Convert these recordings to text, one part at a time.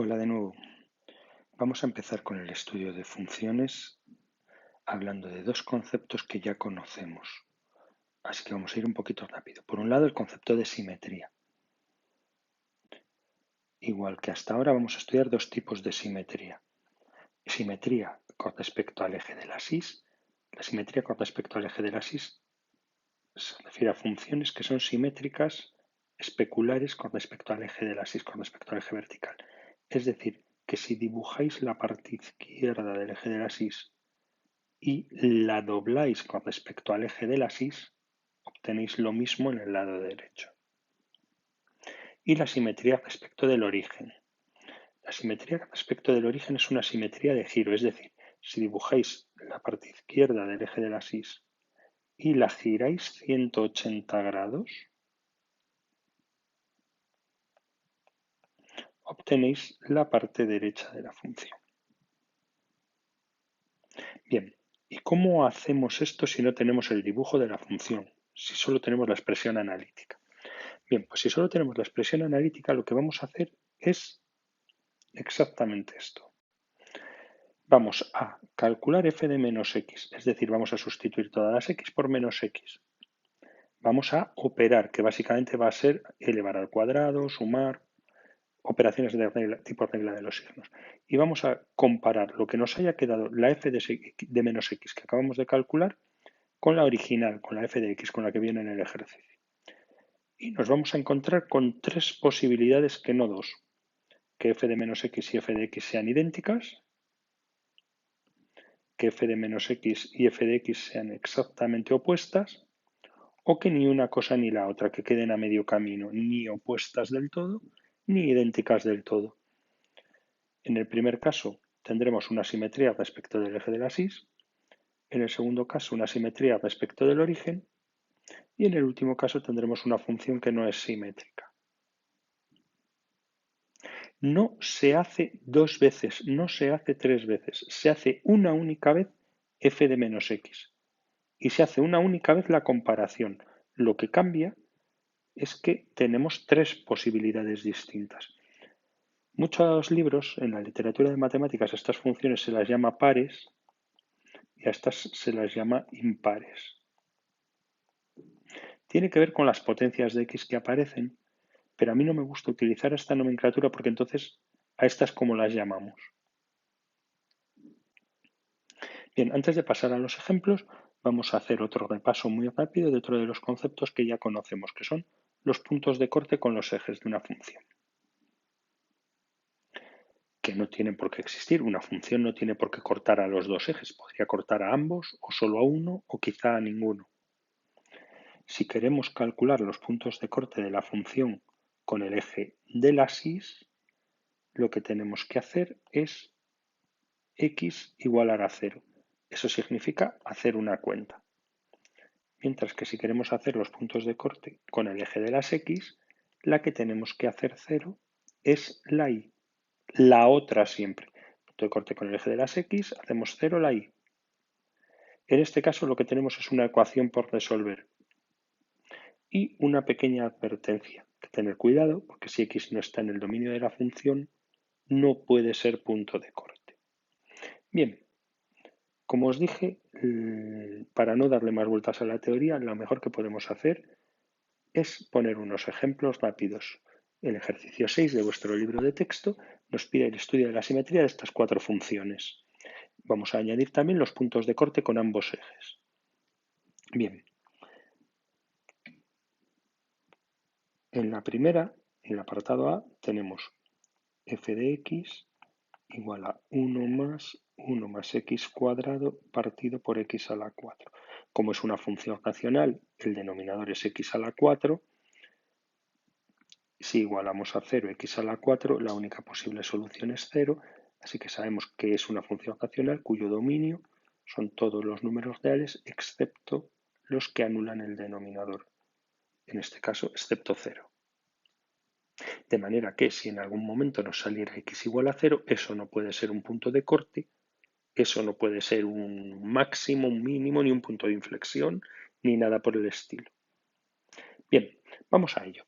Hola de nuevo. Vamos a empezar con el estudio de funciones hablando de dos conceptos que ya conocemos. Así que vamos a ir un poquito rápido. Por un lado, el concepto de simetría. Igual que hasta ahora, vamos a estudiar dos tipos de simetría. Simetría con respecto al eje de la axis. La simetría con respecto al eje de la axis se refiere a funciones que son simétricas especulares con respecto al eje de la axis, con respecto al eje vertical. Es decir, que si dibujáis la parte izquierda del eje de la axis y la dobláis con respecto al eje de la axis, obtenéis lo mismo en el lado derecho. Y la simetría respecto del origen. La simetría respecto del origen es una simetría de giro, es decir, si dibujáis la parte izquierda del eje de la axis y la giráis 180 grados, obtenéis la parte derecha de la función. Bien, ¿y cómo hacemos esto si no tenemos el dibujo de la función? Si solo tenemos la expresión analítica. Bien, pues si solo tenemos la expresión analítica, lo que vamos a hacer es exactamente esto. Vamos a calcular f de menos x, es decir, vamos a sustituir todas las x por menos x. Vamos a operar, que básicamente va a ser elevar al cuadrado, sumar, operaciones de tipo regla de los signos. Y vamos a comparar lo que nos haya quedado la f de menos x que acabamos de calcular con la original, con la f de x, con la que viene en el ejercicio. Y nos vamos a encontrar con tres posibilidades que no dos. Que f de menos x y f de x sean idénticas, que f de menos x y f de x sean exactamente opuestas, o que ni una cosa ni la otra, que queden a medio camino, ni opuestas del todo, ni idénticas del todo. En el primer caso tendremos una simetría respecto del eje de la axis, en el segundo caso una simetría respecto del origen, y en el último caso tendremos una función que no es simétrica. No se hace dos veces, no se hace tres veces, se hace una única vez f de menos x y se hace una única vez la comparación. Lo que cambia es que tenemos tres posibilidades distintas. Muchos libros en la literatura de matemáticas a estas funciones se las llama pares y a estas se las llama impares. Tiene que ver con las potencias de x que aparecen, pero a mí no me gusta utilizar esta nomenclatura porque entonces a estas como las llamamos. Bien, antes de pasar a los ejemplos, vamos a hacer otro repaso muy rápido de otro de los conceptos que ya conocemos, que son los puntos de corte con los ejes de una función. Que no tienen por qué existir. Una función no tiene por qué cortar a los dos ejes. Podría cortar a ambos, o solo a uno, o quizá a ninguno. Si queremos calcular los puntos de corte de la función con el eje del axis, lo que tenemos que hacer es x igualar a 0. Eso significa hacer una cuenta. Mientras que si queremos hacer los puntos de corte con el eje de las x, la que tenemos que hacer 0 es la y, la otra siempre. Punto de corte con el eje de las x, hacemos 0 la y. En este caso lo que tenemos es una ecuación por resolver. Y una pequeña advertencia, que tener cuidado, porque si x no está en el dominio de la función, no puede ser punto de corte. Bien, como os dije, para no darle más vueltas a la teoría, lo mejor que podemos hacer es poner unos ejemplos rápidos. El ejercicio 6 de vuestro libro de texto nos pide el estudio de la simetría de estas cuatro funciones. Vamos a añadir también los puntos de corte con ambos ejes. Bien, en la primera, en el apartado A, tenemos f de x igual a 1 más x cuadrado partido por x a la 4. Como es una función racional, el denominador es x a la 4. Si igualamos a 0 x a la 4, la única posible solución es 0, así que sabemos que es una función racional cuyo dominio son todos los números reales excepto los que anulan el denominador, en este caso excepto 0. De manera que si en algún momento nos saliera x igual a 0, eso no puede ser un punto de corte, eso no puede ser un máximo, un mínimo, ni un punto de inflexión, ni nada por el estilo. Bien, vamos a ello.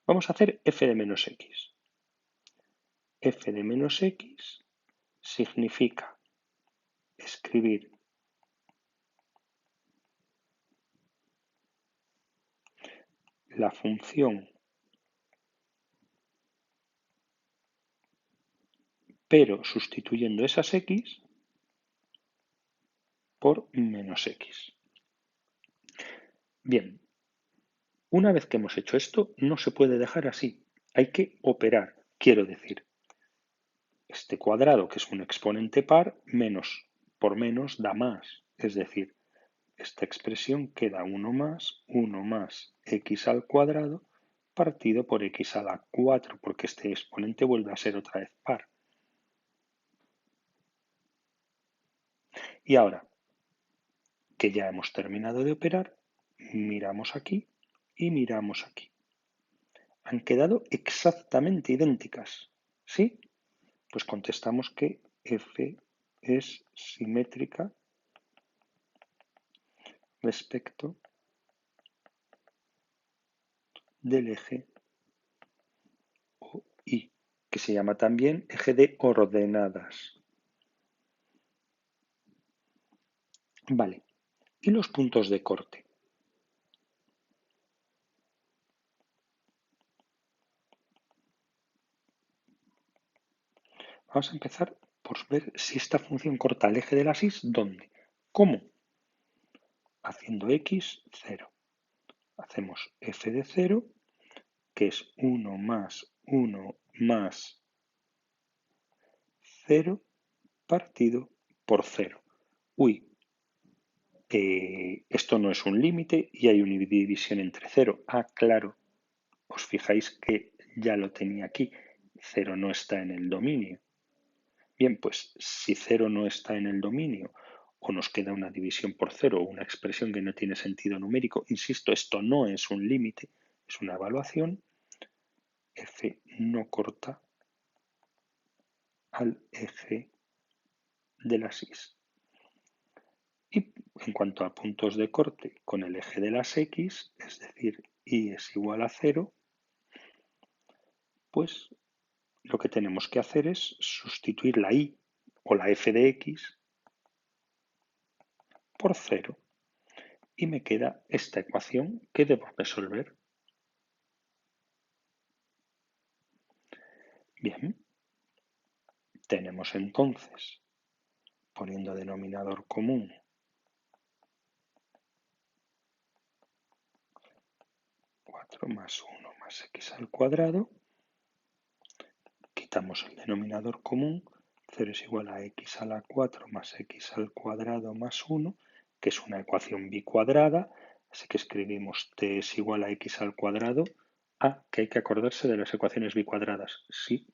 Vamos a hacer f de menos x. f de menos x significa escribir la función pero sustituyendo esas x por menos x. Bien, una vez que hemos hecho esto, no se puede dejar así. Hay que operar. Quiero decir, este cuadrado, que es un exponente par, menos por menos da más. Es decir, esta expresión queda 1 más x al cuadrado partido por x a la 4, porque este exponente vuelve a ser otra vez par. Y ahora que ya hemos terminado de operar, miramos aquí y miramos aquí. Han quedado exactamente idénticas, ¿sí? Pues contestamos que f es simétrica respecto del eje OI, que se llama también eje de ordenadas. Vale, ¿y los puntos de corte? Vamos a empezar por ver si esta función corta el eje de la x, ¿dónde? ¿Cómo? Haciendo x, 0. Hacemos f de 0, que es 1 más 0 partido por 0. Uy, esto no es un límite y hay una división entre 0. Ah, claro, os fijáis que ya lo tenía aquí. 0 no está en el dominio. Bien, pues si 0 no está en el dominio o nos queda una división por 0 o una expresión que no tiene sentido numérico, insisto, esto no es un límite, es una evaluación, f no corta al eje de las x. Y en cuanto a puntos de corte con el eje de las x, es decir, y es igual a 0, pues lo que tenemos que hacer es sustituir la y o la f de x por 0 y me queda esta ecuación que debo resolver. Bien, tenemos entonces, poniendo denominador común, 4 más 1 más x al cuadrado, quitamos el denominador común, 0 es igual a x a la 4 más x al cuadrado más 1, que es una ecuación bicuadrada, así que escribimos t es igual a x al cuadrado. Ah, que hay que acordarse de las ecuaciones bicuadradas. Sí,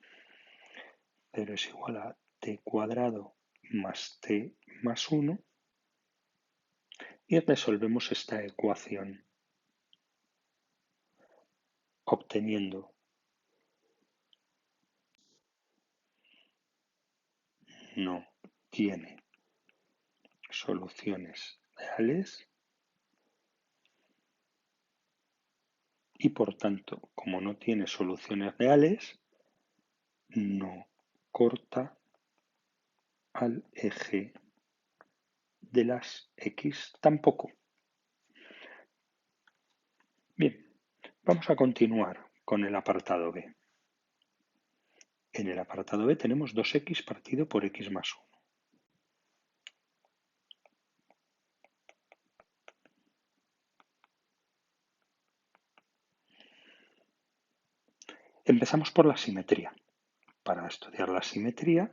0 es igual a t cuadrado más t más 1 y resolvemos esta ecuación obteniendo no tiene soluciones reales y por tanto, como no tiene soluciones reales, no corta al eje de las x tampoco. Bien, vamos a continuar con el apartado B. En el apartado B tenemos 2x partido por x más 1. Empezamos por la simetría. Para estudiar la simetría,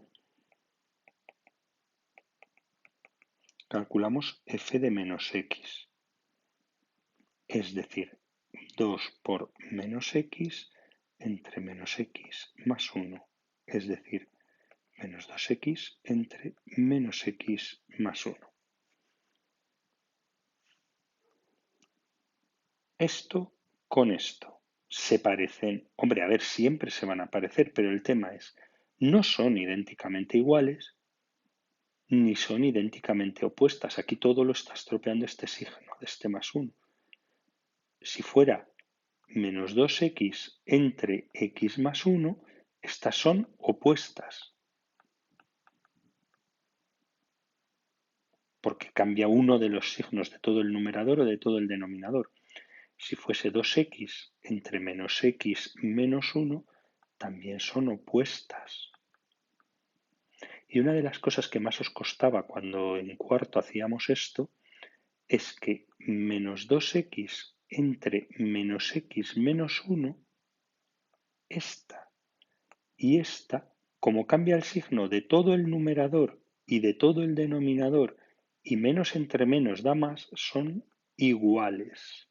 calculamos f de menos x, es decir, 2 por menos x entre menos x más 1, es decir, menos 2x entre menos x más 1. Esto con esto se parecen, hombre, a ver, siempre se van a parecer, pero el tema es, no son idénticamente iguales ni son idénticamente opuestas. Aquí todo lo está estropeando este signo de este más 1. Si fuera menos 2x entre x más 1, Estas son opuestas, porque cambia uno de los signos de todo el numerador o de todo el denominador. Si fuese 2x entre menos x menos 1, también son opuestas. Y una de las cosas que más os costaba cuando en cuarto hacíamos esto es que menos 2x entre menos x menos 1, esta y esta, como cambia el signo de todo el numerador y de todo el denominador, y menos entre menos da más, son iguales.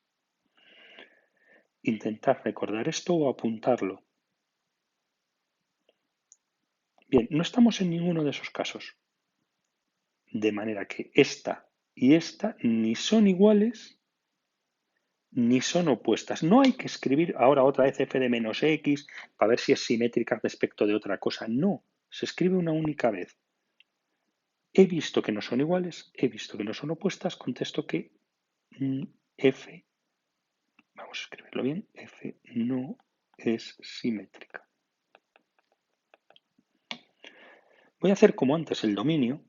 Intentad recordar esto o apuntarlo. Bien, no estamos en ninguno de esos casos. De manera que esta y esta ni son iguales ni son opuestas. No hay que escribir ahora otra vez f de menos x para ver si es simétrica respecto de otra cosa. No, se escribe una única vez. He visto que no son iguales, he visto que no son opuestas, contesto que f, vamos a escribirlo bien, f no es simétrica. Voy a hacer como antes el dominio,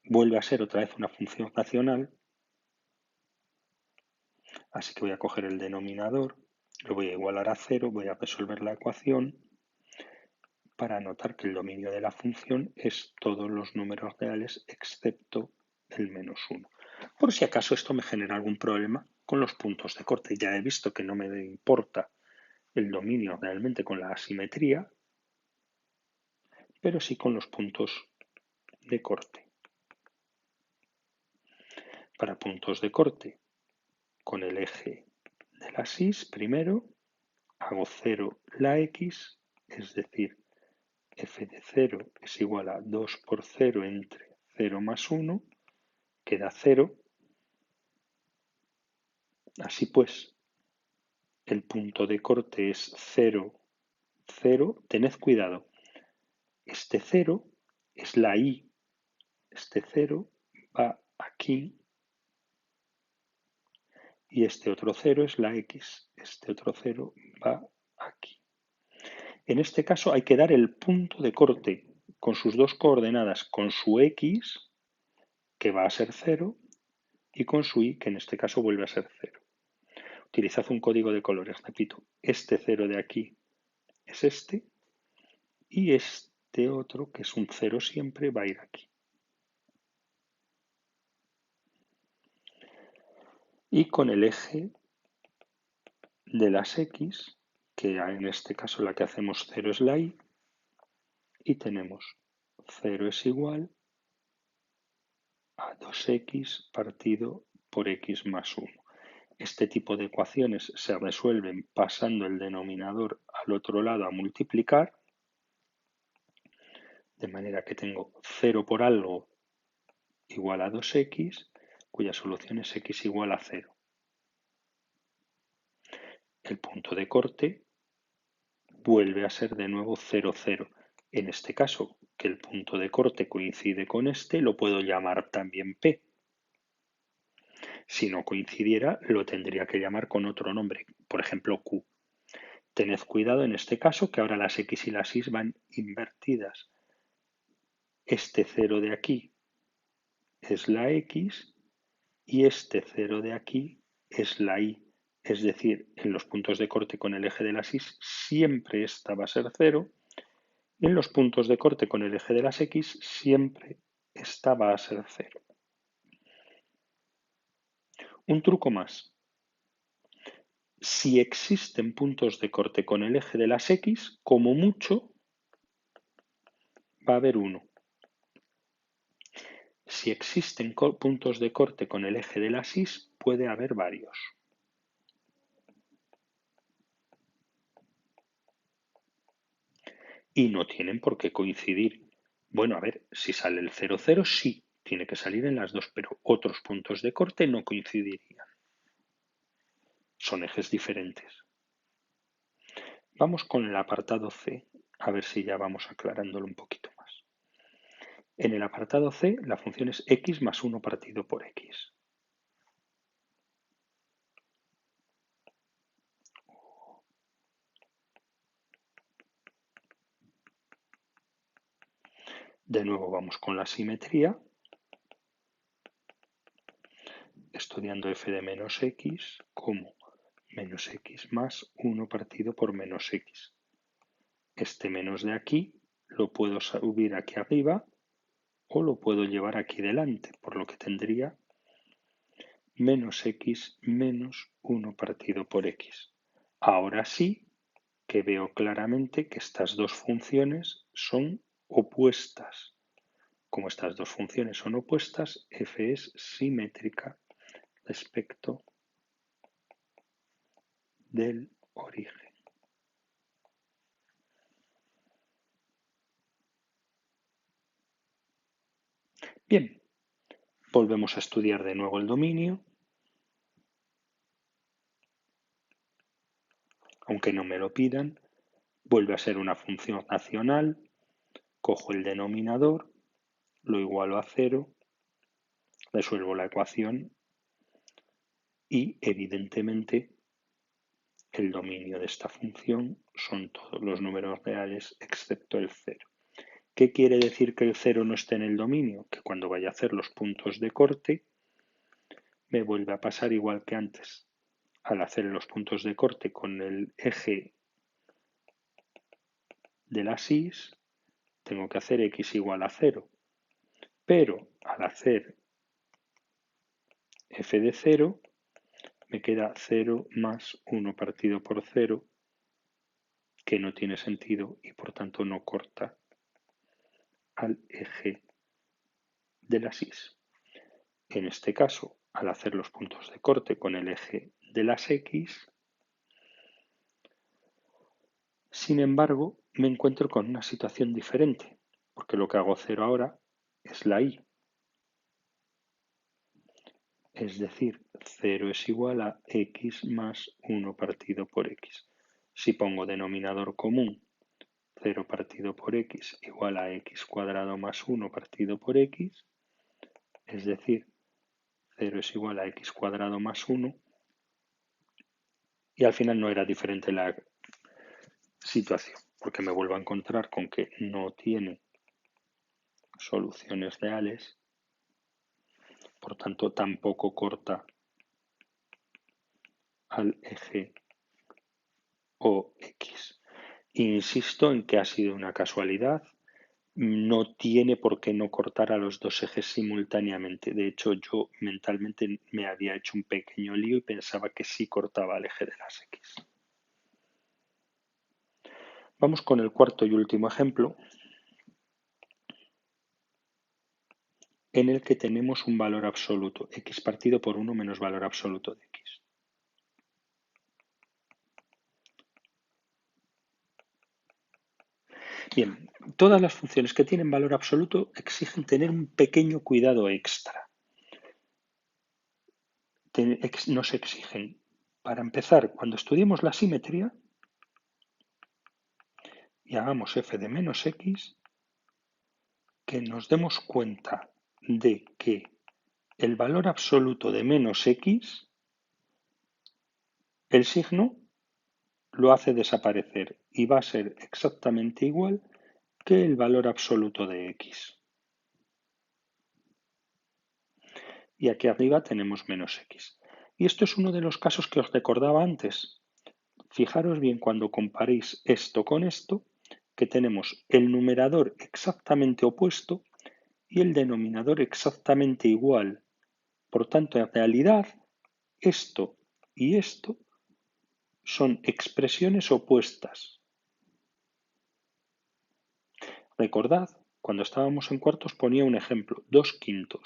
vuelve a ser otra vez una función racional, así que voy a coger el denominador, lo voy a igualar a 0, voy a resolver la ecuación para notar que el dominio de la función es todos los números reales excepto el menos 1. Por si acaso esto me genera algún problema con los puntos de corte. Ya he visto que no me importa el dominio realmente con la asimetría, pero sí con los puntos de corte. Para puntos de corte, con el eje de la SIS, primero hago 0 la x, es decir, f de 0 es igual a 2 por 0 entre 0 más 1, queda 0. Así pues, el punto de corte es 0, 0. Tened cuidado, este 0 es la y, este 0 va aquí y este otro 0 es la x, este otro 0 va aquí. En este caso hay que dar el punto de corte con sus dos coordenadas, con su x, que va a ser 0, y con su y, que en este caso vuelve a ser 0. Utilizad un código de colores, repito, este 0 de aquí es este, y este otro, que es un 0 siempre, va a ir aquí. Y con el eje de las x, que en este caso la que hacemos 0 es la y, y tenemos 0 es igual a 2x partido por x más 1. Este tipo de ecuaciones se resuelven pasando el denominador al otro lado a multiplicar, de manera que tengo 0 por algo igual a 2x, cuya solución es x igual a 0. El punto de corte vuelve a ser de nuevo 0, 0. En este caso, que el punto de corte coincide con este, lo puedo llamar también P. Si no coincidiera, lo tendría que llamar con otro nombre, por ejemplo Q. Tened cuidado en este caso que ahora las X y las Y van invertidas. Este 0 de aquí es la X y este 0 de aquí es la Y. Es decir, en los puntos de corte con el eje de las Y siempre esta va a ser 0 y en los puntos de corte con el eje de las X siempre esta va a ser 0. Un truco más. Si existen puntos de corte con el eje de las X, como mucho va a haber uno. Si existen puntos de corte con el eje de las Y, puede haber varios. Y no tienen por qué coincidir. Bueno, a ver, si sale el 0, 0, sí, tiene que salir en las dos, pero otros puntos de corte no coincidirían. Son ejes diferentes. Vamos con el apartado C, a ver si ya vamos aclarándolo un poquito más. En el apartado C, la función es x más 1 partido por x. De nuevo vamos con la simetría, estudiando f de menos x como menos x más 1 partido por menos x. Este menos de aquí lo puedo subir aquí arriba o lo puedo llevar aquí delante, por lo que tendría menos x menos 1 partido por x. Ahora sí que veo claramente que estas dos funciones son opuestas. Como estas dos funciones son opuestas, f es simétrica respecto del origen. Bien, volvemos a estudiar de nuevo el dominio. Aunque no me lo pidan, vuelve a ser una función racional. Cojo el denominador, lo igualo a 0, resuelvo la ecuación y evidentemente el dominio de esta función son todos los números reales excepto el 0. ¿Qué quiere decir que el 0 no esté en el dominio? Que cuando vaya a hacer los puntos de corte me vuelve a pasar igual que antes. Al hacer los puntos de corte con el eje de la SIS, tengo que hacer x igual a 0. Pero al hacer f de 0, me queda 0 más 1 partido por 0, que no tiene sentido y por tanto no corta al eje de la SIS. En este caso, al hacer los puntos de corte con el eje de las X, sin embargo, me encuentro con una situación diferente, porque lo que hago 0 ahora es la Y. Es decir, 0 es igual a X más 1 partido por X. Si pongo denominador común, 0 partido por X igual a X cuadrado más 1 partido por X, es decir, 0 es igual a X cuadrado más 1, y al final no era diferente la situación, porque me vuelvo a encontrar con que no tiene soluciones reales, por tanto tampoco corta al eje OX. Insisto en que ha sido una casualidad, no tiene por qué no cortar a los dos ejes simultáneamente. De hecho, yo mentalmente me había hecho un pequeño lío y pensaba que sí cortaba al eje de las X. Vamos con el cuarto y último ejemplo, en el que tenemos un valor absoluto, x partido por 1 menos valor absoluto de x. Bien, todas las funciones que tienen valor absoluto exigen tener un pequeño cuidado extra. Nos exigen, para empezar, cuando estudiemos la simetría y hagamos f de menos x, que nos demos cuenta de que el valor absoluto de menos x, el signo lo hace desaparecer y va a ser exactamente igual que el valor absoluto de x. Y aquí arriba tenemos menos x. Y esto es uno de los casos que os recordaba antes. Fijaros bien cuando comparéis esto con esto, que tenemos el numerador exactamente opuesto y el denominador exactamente igual. Por tanto, en realidad, esto y esto son expresiones opuestas. Recordad, cuando estábamos en cuartos ponía un ejemplo, 2/5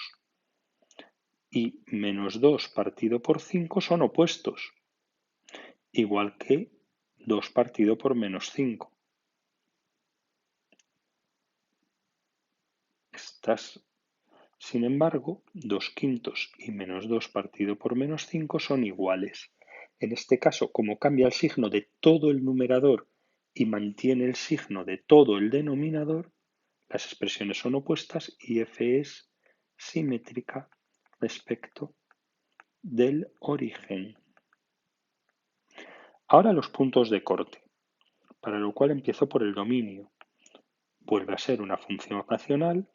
y menos 2 partido por 5 son opuestos, igual que 2 partido por menos 5. Sin embargo, 2/5 y menos 2 partido por menos 5 son iguales. En este caso, como cambia el signo de todo el numerador y mantiene el signo de todo el denominador, las expresiones son opuestas y f es simétrica respecto del origen. Ahora los puntos de corte, para lo cual empiezo por el dominio. vuelve a ser una función racional,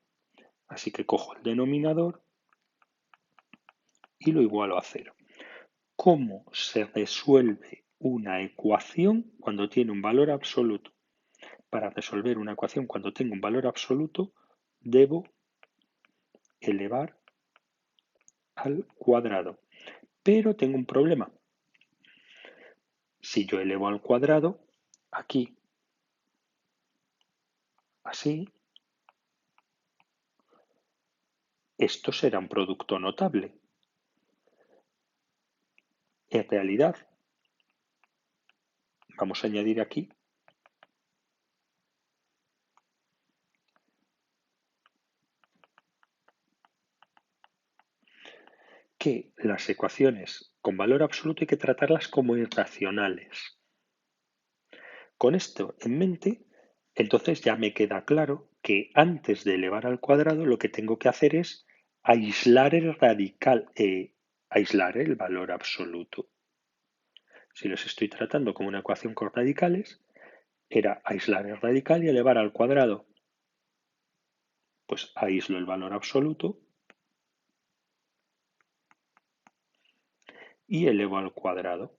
así que cojo el denominador y lo igualo a 0. ¿Cómo se resuelve una ecuación cuando tiene un valor absoluto? Para resolver una ecuación cuando tengo un valor absoluto, debo elevar al cuadrado. Pero tengo un problema. Si yo elevo al cuadrado, aquí, así, esto será un producto notable. En realidad, vamos a añadir aquí que las ecuaciones con valor absoluto hay que tratarlas como irracionales. Con esto en mente, entonces ya me queda claro que antes de elevar al cuadrado lo que tengo que hacer es aislar el radical, aislar el valor absoluto. Si los estoy tratando como una ecuación con radicales, era aislar el radical y elevar al cuadrado. Pues aíslo el valor absoluto y elevo al cuadrado.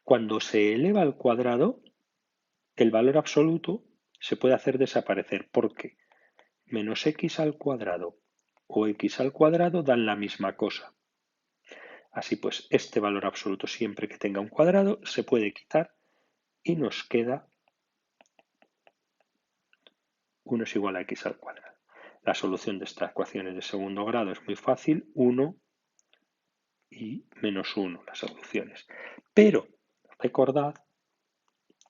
Cuando se eleva al cuadrado, el valor absoluto se puede hacer desaparecer porque menos x al cuadrado o x al cuadrado dan la misma cosa. Así pues, este valor absoluto siempre que tenga un cuadrado se puede quitar y nos queda 1 es igual a x al cuadrado. La solución de esta ecuación de segundo grado es muy fácil, 1 y menos 1 las soluciones. Pero recordad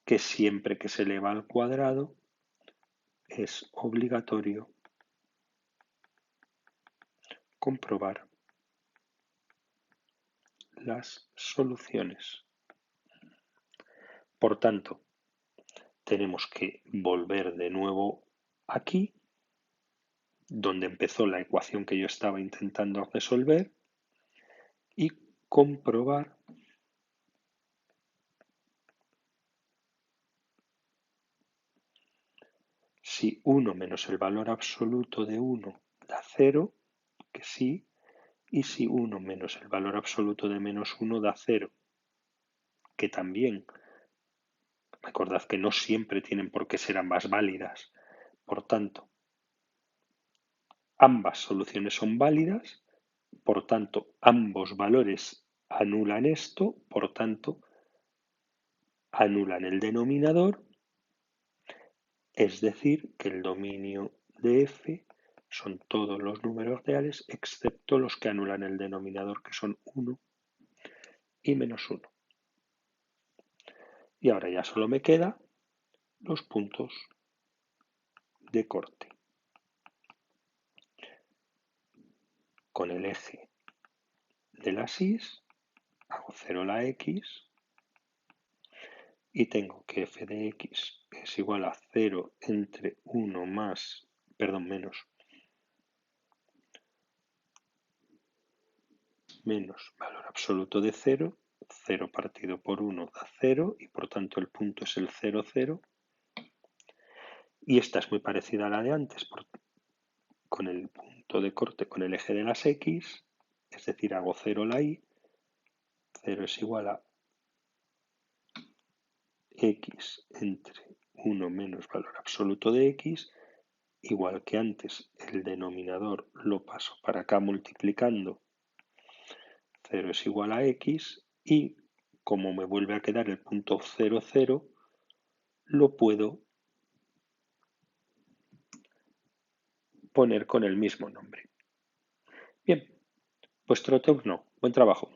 que siempre que se eleva al cuadrado es obligatorio comprobar las soluciones. Por tanto, tenemos que volver de nuevo aquí, donde empezó la ecuación que yo estaba intentando resolver, y comprobar si 1 menos el valor absoluto de 1 da 0, que sí, y si 1 menos el valor absoluto de menos 1 da 0, que también. Recordad que no siempre tienen por qué ser ambas válidas. Por tanto, ambas soluciones son válidas, por tanto, ambos valores anulan esto, por tanto, anulan el denominador, es decir, que el dominio de f son todos los números reales excepto los que anulan el denominador, que son 1 y menos 1. Y ahora ya solo me quedan los puntos de corte. Con el eje de las y hago 0 la x y tengo que f de x es igual a 0 entre 1 más, perdón, menos valor absoluto de 0, 0 partido por 1 da 0 y por tanto el punto es el 0, 0. Y esta es muy parecida a la de antes con el punto de corte con el eje de las x, es decir, hago 0 la y, 0 es igual a x entre 1 menos valor absoluto de x, igual que antes el denominador lo paso para acá multiplicando, 0 es igual a x y como me vuelve a quedar el punto 0, 0, lo puedo poner con el mismo nombre. Bien, vuestro turno. Buen trabajo.